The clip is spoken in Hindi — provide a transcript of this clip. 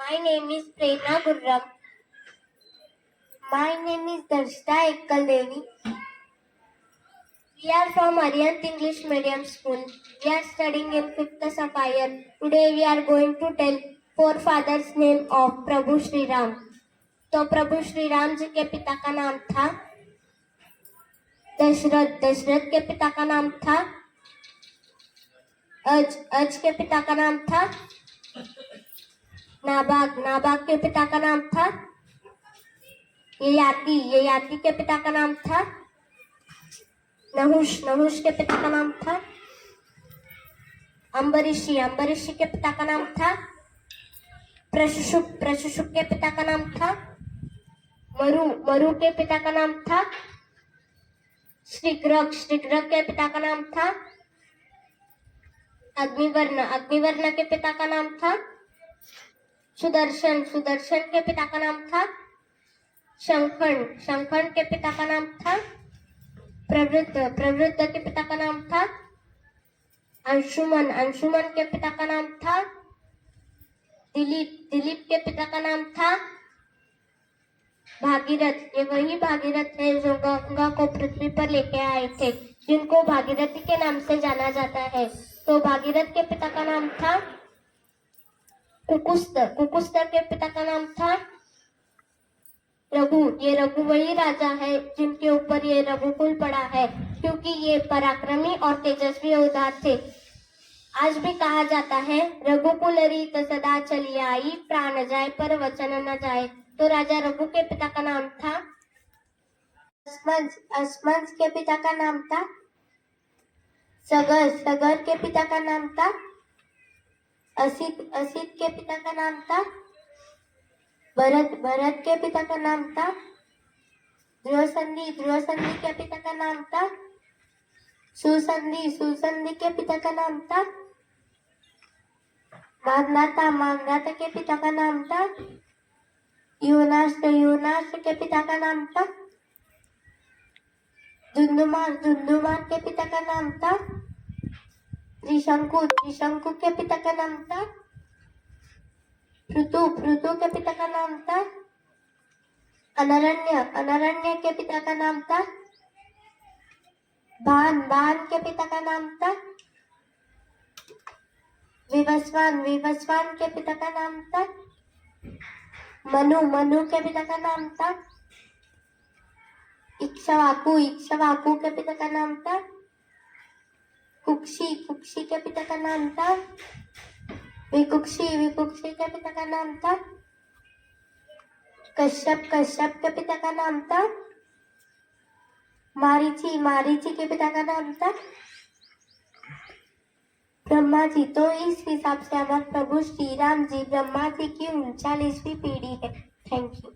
My name is Prerna Gurram. My name is Darshita Ekkal Devi. We are from Arihant English Medium School. We are studying in 5th Sapphire. Today we are going to tell forefathers name of प्रभु श्री राम. तो प्रभु श्री राम जी के पिता का नाम था दशरथ. दशरथ के पिता का नाम था अज के पिता का नाम था नाबाग. नाबाग के पिता का नाम था ययाति. ययाति के पिता का नाम था नहुष. नहुष के पिता का नाम था अम्बरीशी. अम्बरीशी के पिता का नाम था प्रशुशुक. प्रशुशुक के पिता का नाम था मरु. मरु के पिता का नाम था श्रीग्रक. श्रीग्रक के पिता का नाम था अग्निवर्ण. अग्निवर्ण के पिता का नाम था सुदर्शन. सुदर्शन के पिता का नाम था शंखन. शंखन के पिता का नाम था प्रवृत्त. प्रवृत्त के पिता का नाम था अंशुमन. अंशुमन के पिता का नाम था दिलीप. दिलीप के पिता का नाम था भागीरथ. ये वही भागीरथ है जो गंगा को पृथ्वी पर लेके आए थे, जिनको भागीरथी के नाम से जाना जाता है. तो भागीरथ के पिता का नाम था कुकुस्त. कुकुस्त के पिता का नाम था रघु. ये रघु वही राजा है जिनके ऊपर ये रघुकुल पड़ा है, क्योंकि ये पराक्रमी और तेजस्वी योद्धा थे. आज भी कहा जाता है रघुकुल रीत सदा चली आई, प्राण जाए पर वचन न जाए. तो राजा रघु के पिता का नाम था अस्मज. अस्मज के पिता का नाम था सगर. सगर के पिता का नाम था असित. असित के पिता का नाम था भरत. भरत के पिता का नाम था ध्रुवसंधि. ध्रुवसंधि के पिता का नाम था सुसंधि. सुसंधि के पिता का नाम था मांधाता. मांधाता के पिता का नाम था यूनास. यूनास के पिता का नाम था धुंधुमार. धुंधुमार के पिता का नाम था त्रिशंकु. त्रिशंकु के पिता का नाम था पृथु. पृथु के पिता का नाम था अनरण्य. अनरण्य के पिता का नाम था बान. बान के पिता का नाम था विवस्वान. विवस्वान के पिता का नाम था मनु. मनु के पिता का नाम था इक्ष्वाकु. इक्ष्वाकु के पिता का नाम था कुक्षी. कुक्षी के पिता का नाम था विकुक्षी. विकुक्षी के पिता का नाम था कश्यप. कश्यप के पिता का नाम था मारीची. मारीची के पिता का नाम था ब्रह्मा जी. तो इस हिसाब से हमारे प्रभु श्री राम जी ब्रह्मा जी की 39वीं पीढ़ी है. Thank you.